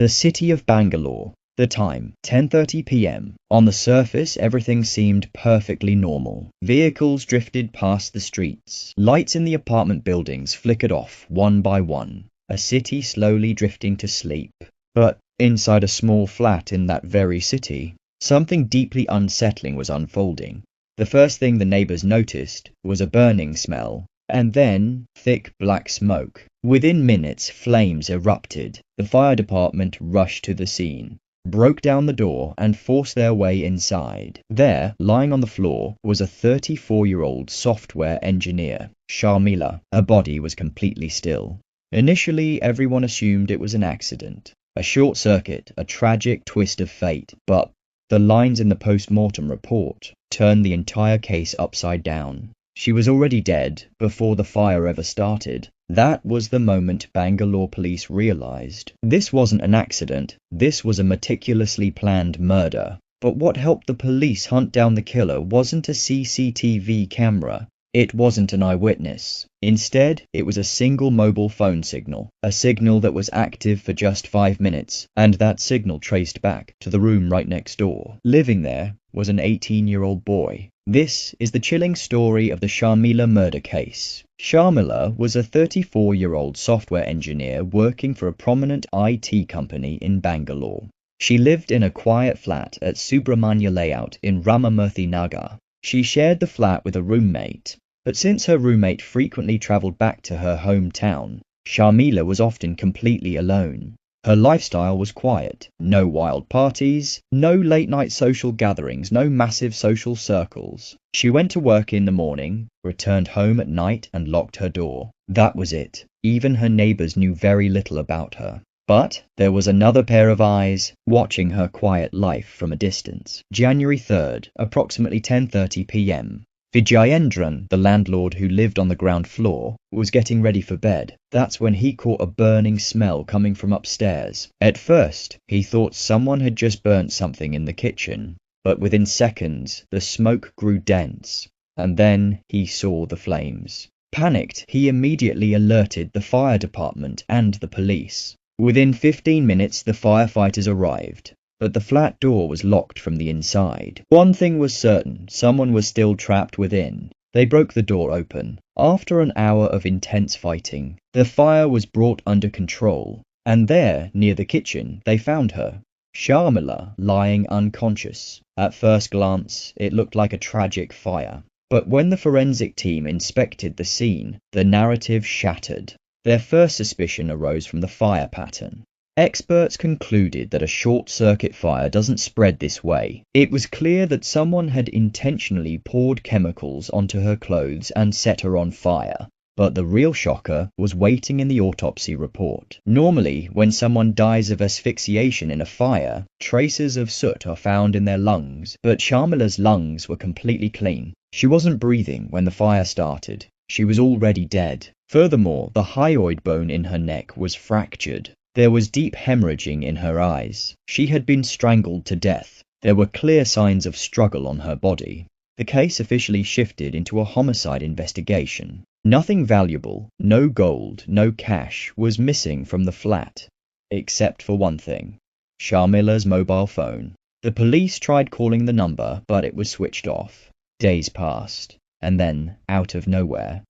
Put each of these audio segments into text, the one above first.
The city of Bangalore. The time, 10:30 p.m. On the surface, everything seemed perfectly normal. Vehicles drifted past the streets. Lights in the apartment buildings flickered off one by one. A city slowly drifting to sleep. But inside a small flat in that very city, something deeply unsettling was unfolding. The first thing the neighbors noticed was a burning smell, and then thick black smoke. Within minutes, flames erupted. The fire department rushed to the scene, broke down the door, and forced their way inside. There, lying on the floor, was a 34-year-old software engineer, Sharmila. Her body was completely still. Initially, everyone assumed it was an accident, a short circuit, a tragic twist of fate, but the lines in the post-mortem report turned the entire case upside down. She was already dead before the fire ever started. That was the moment Bangalore police realized. This wasn't an accident, this was a meticulously planned murder. But what helped the police hunt down the killer wasn't a CCTV camera. It wasn't an eyewitness. Instead, it was a single mobile phone signal, a signal that was active for just 5 minutes, and that signal traced back to the room right next door. Living there was an 18-year-old boy. This is the chilling story of the Sharmila murder case. Sharmila was a 34-year-old software engineer working for a prominent IT company in Bangalore. She lived in a quiet flat at Subramanya Layout in Ramamurthy Nagar. She shared the flat with a roommate, but since her roommate frequently travelled back to her hometown, Sharmila was often completely alone. Her lifestyle was quiet. No wild parties, no late-night social gatherings, no massive social circles. She went to work in the morning, returned home at night, and locked her door. That was it. Even her neighbours knew very little about her. But there was another pair of eyes watching her quiet life from a distance. January 3rd, approximately 10:30 p.m. Vijayendran, the landlord who lived on the ground floor, was getting ready for bed. That's when he caught a burning smell coming from upstairs. At first, he thought someone had just burnt something in the kitchen, but within seconds, the smoke grew dense, and then he saw the flames. Panicked, he immediately alerted the fire department and the police. Within 15 minutes, the firefighters arrived, but the flat door was locked from the inside. One thing was certain, someone was still trapped within. They broke the door open. After an hour of intense fighting, the fire was brought under control, and there, near the kitchen, they found her, Sharmila, lying unconscious. At first glance, it looked like a tragic fire. But when the forensic team inspected the scene, the narrative shattered. Their first suspicion arose from the fire pattern. Experts concluded that a short-circuit fire doesn't spread this way. It was clear that someone had intentionally poured chemicals onto her clothes and set her on fire. But the real shocker was waiting in the autopsy report. Normally, when someone dies of asphyxiation in a fire, traces of soot are found in their lungs, but Sharmila's lungs were completely clean. She wasn't breathing when the fire started. She was already dead. Furthermore, the hyoid bone in her neck was fractured. There was deep hemorrhaging in her eyes. She had been strangled to death. There were clear signs of struggle on her body. The case officially shifted into a homicide investigation. Nothing valuable, no gold, no cash, was missing from the flat, except for one thing: Sharmila's mobile phone. The police tried calling the number, but it was switched off. Days passed, and then, out of nowhere,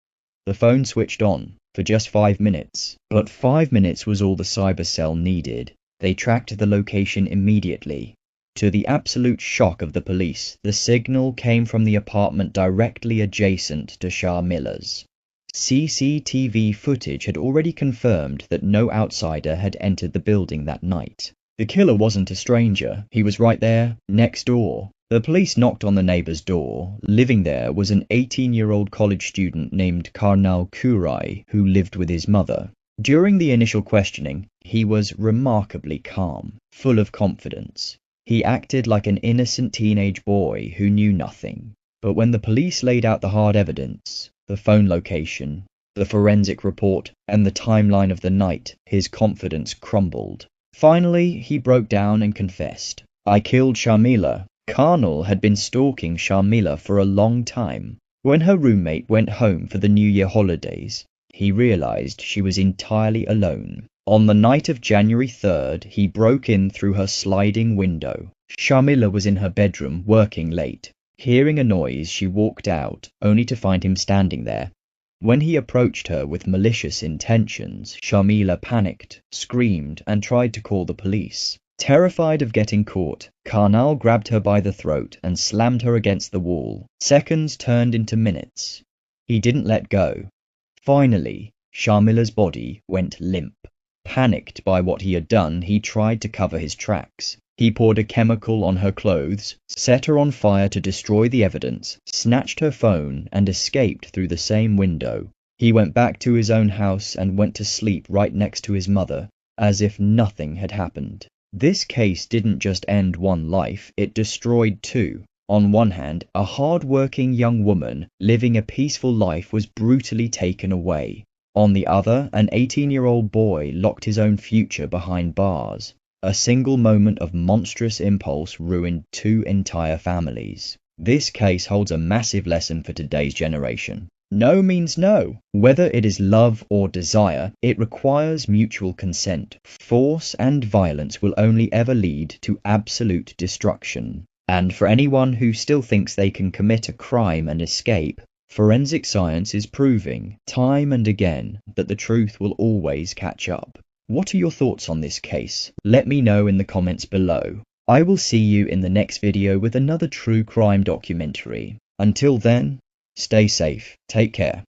the phone switched on for just 5 minutes. But 5 minutes was all the cyber cell needed. They tracked the location immediately. To the absolute shock of the police, the signal came from the apartment directly adjacent to Sharmila's. CCTV footage had already confirmed that no outsider had entered the building that night. The killer wasn't a stranger. He was right there, next door. The police knocked on the neighbor's door. Living there was an 18-year-old college student named Karnal Kurai, who lived with his mother. During the initial questioning, he was remarkably calm, full of confidence. He acted like an innocent teenage boy who knew nothing. But when the police laid out the hard evidence, the phone location, the forensic report, and the timeline of the night, his confidence crumbled. Finally, he broke down and confessed. "I killed Sharmila." Karnal had been stalking Sharmila for a long time. When her roommate went home for the New Year holidays, he realized she was entirely alone. On the night of January 3rd, he broke in through her sliding window. Sharmila was in her bedroom, working late. Hearing a noise, she walked out, only to find him standing there. When he approached her with malicious intentions, Sharmila panicked, screamed, and tried to call the police. Terrified of getting caught, Karnal grabbed her by the throat and slammed her against the wall. Seconds turned into minutes. He didn't let go. Finally, Sharmila's body went limp. Panicked by what he had done, he tried to cover his tracks. He poured a chemical on her clothes, set her on fire to destroy the evidence, snatched her phone, and escaped through the same window. He went back to his own house and went to sleep right next to his mother, as if nothing had happened. This case didn't just end one life, it destroyed two. On one hand, a hard-working young woman living a peaceful life was brutally taken away. On the other, an 18-year-old boy locked his own future behind bars. A single moment of monstrous impulse ruined two entire families. This case holds a massive lesson for today's generation. No means no. Whether it is love or desire, it requires mutual consent. Force and violence will only ever lead to absolute destruction. And for anyone who still thinks they can commit a crime and escape, forensic science is proving, time and again, that the truth will always catch up. What are your thoughts on this case? Let me know in the comments below. I will see you in the next video with another true crime documentary. Until then, stay safe, take care.